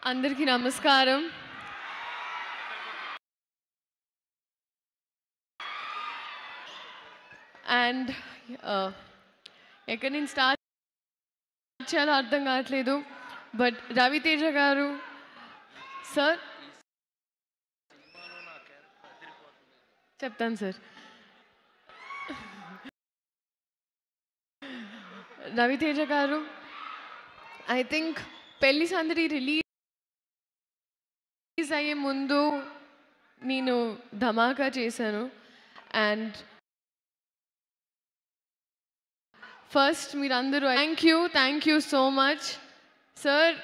అందరికీ నమస్కారం. అండ్ ఎక్కడి నుంచి స్టార్ట్ చేయాలో అర్థం కావట్లేదు. బట్ రవితేజ గారు సార్ చెప్తాను సార్. రవితేజ గారు ఐ థింక్ పెళ్లి సందడి రిలీజ్ అయ్యే ముందు నేను ధమాకా చేశాను. అండ్ ఫస్ట్ మీరందరూ thank you so much sir.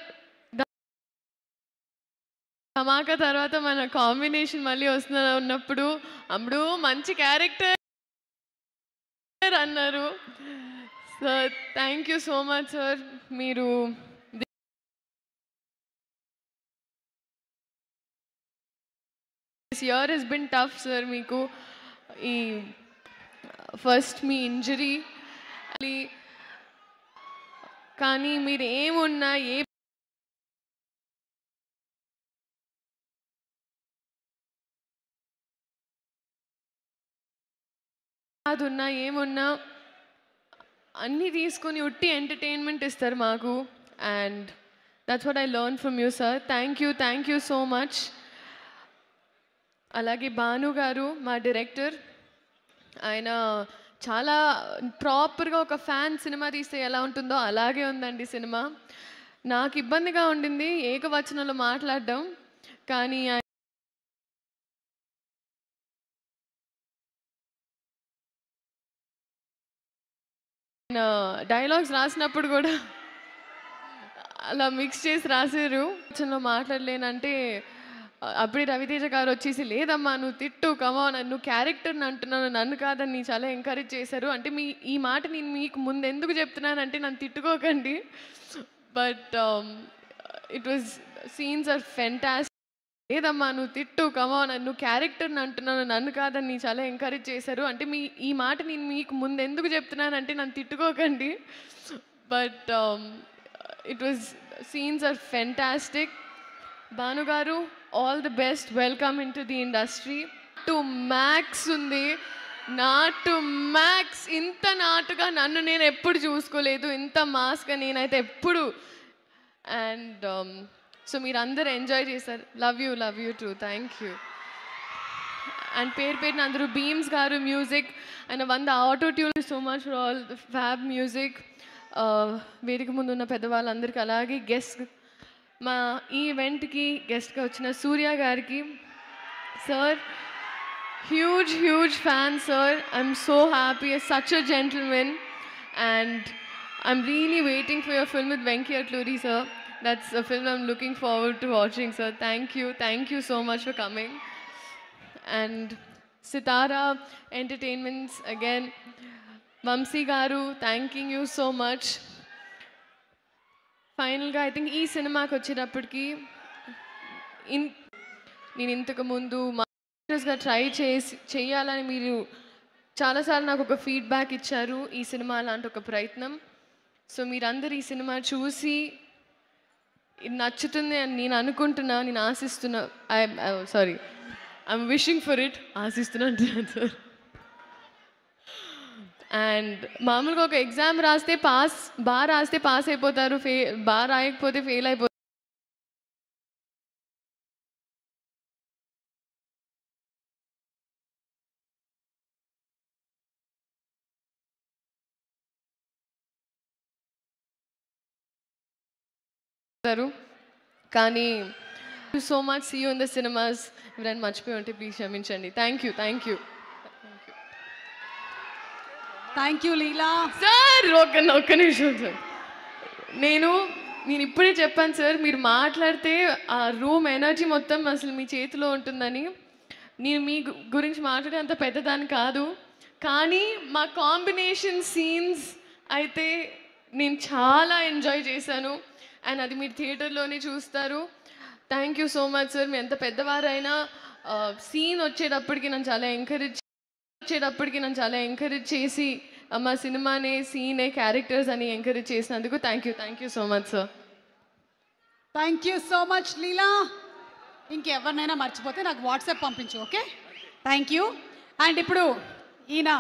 Dhamaka తర్వాత మన కాంబినేషన్ మళ్ళీ ఉన్నప్పుడు అప్పుడు మంచి క్యారెక్టర్ అన్నారు sir. Thank you so much sir. మీరు this year has been tough sir. మీకు ఈ ఫస్ట్ మీ ఇంజరీ కానీ మీరు ఏమున్నా అదున్నా ఏమున్నా అన్నీ తీసుకొని ఉట్టి ఎంటర్టైన్మెంట్ ఇస్తారు మాకు. And that's what I learn from you sir. Thank you so much. అలాగే భాను గారు మా డైరెక్టర్, ఆయన చాలా ప్రాపర్గా ఒక ఫ్యాన్ సినిమా తీస్తే ఎలా ఉంటుందో అలాగే ఉందండి సినిమా. నాకు ఇబ్బందిగా ఉండింది ఏకవచనంలో మాట్లాడడం, కానీ డైలాగ్స్ రాసినప్పుడు కూడా అలా మిక్స్ చేసి రాశారు. కొంచెంలో మాట్లాడలేనంటే అప్పుడే రవితేజ గారు వచ్చేసి లేదమ్మా నువ్వు తిట్టు, కమాన్, నువ్వు క్యారెక్టర్ని అంటున్నాను నన్ను కాదని చాలా ఎంకరేజ్ చేశారు. అంటే ఈ మాట నేను మీకు ముందు ఎందుకు చెప్తున్నానంటే నన్ను తిట్టుకోకండి. But it was scenes are fantastic. లేదమ్మా నువ్వు తిట్టు, కమాన్, నువ్వు క్యారెక్టర్ని అంటున్నాను నన్ను కాదని చాలా ఎంకరేజ్ చేశారు. అంటే ఈ మాట నేను మీకు ముందు ఎందుకు చెప్తున్నానంటే నన్ను తిట్టుకోకండి. But it was scenes are fantastic. Bhanu గారు all the best, welcome in to the industry. టు మ్యాక్స్ ఉంది, నాటు మ్యాక్స్. ఇంత నాటుగా నన్ను నేను ఎప్పుడు చూసుకోలేదు, ఇంత మాస్గా నేనైతే ఎప్పుడు. అండ్ సో మీరు అందరూ ఎంజాయ్ చేశారు. Love you two. Thank you. And పేరున అందరూ బీమ్స్ గారు music and 100 auto tune. So much for all the fab music. వేదిక ముందు ఉన్న పెద్దవాళ్ళందరికీ, అలాగే గెస్ట్ మా ఈ ఈవెంట్కి గెస్ట్గా వచ్చిన సూర్య గారికి sir, huge fan sir. I'm so happy, such a gentlemen. And I'm really waiting for your film with Venky Atluri sir. That's a film I'm looking forward to watching, sir. Thank you so much for coming. And Sitara Entertainments again, Vamsi Garu, thanking you so much. Finally, I think ee cinema ku vacherappudiki నేను ఇంతకు ముందు మాస్టర్స్గా try చేయాలని మీరు చాలాసార్లు నాకు ఒక feedback ఇచ్చారు. ఈ సినిమా అలాంటి ఒక ప్రయత్నం. సో మీరందరూ ఈ సినిమా చూసి నచ్చుతుంది అని నేను అనుకుంటున్నా, నేను ఆశిస్తున్నా. I'm wishing for it. ఆశిస్తున్నా అంటున్నాను సార్. అండ్ మామూలుగా ఒక ఎగ్జామ్ రాస్తే బాగా రాస్తే పాస్ అయిపోతారు, బాగా రాయకపోతే ఫెయిల్ అయిపోతారు. కానీ so much, see you in the cinemas. ఎవరైనా మర్చిపోయి ఉంటే ప్లీజ్ క్షమించండి. Thank you. Thank you Leela sir. ఒక్క నిమిషం సార్. నేను ఇప్పుడే చెప్పాను సార్, మీరు మాట్లాడితే ఆ రూమ్ ఎనర్జీ మొత్తం అసలు మీ చేతిలో ఉంటుందని. నేను మీ గురించి మాట్లాడే అంత పెద్దదాన్ని కాదు, కానీ మా కాంబినేషన్ సీన్స్ అయితే నేను చాలా ఎంజాయ్ చేశాను. అండ్ అది మీరు థియేటర్లోనే చూస్తారు. Thank you so much sir. మీరు ఎంత పెద్దవారైనా సీన్ వచ్చేటప్పటికి నన్ను చాలా ఎంకరేజ్ చేసి మా సినిమానే సీనే క్యారెక్టర్స్ అని ఎంకరేజ్ చేసినందుకు thank you so much sir. Thank you so much Leela. ఇంకెవరినైనా మర్చిపోతే నాకు వాట్సాప్ పంపించు, ఓకే? Thank you. అండ్ ఇప్పుడు ఈయన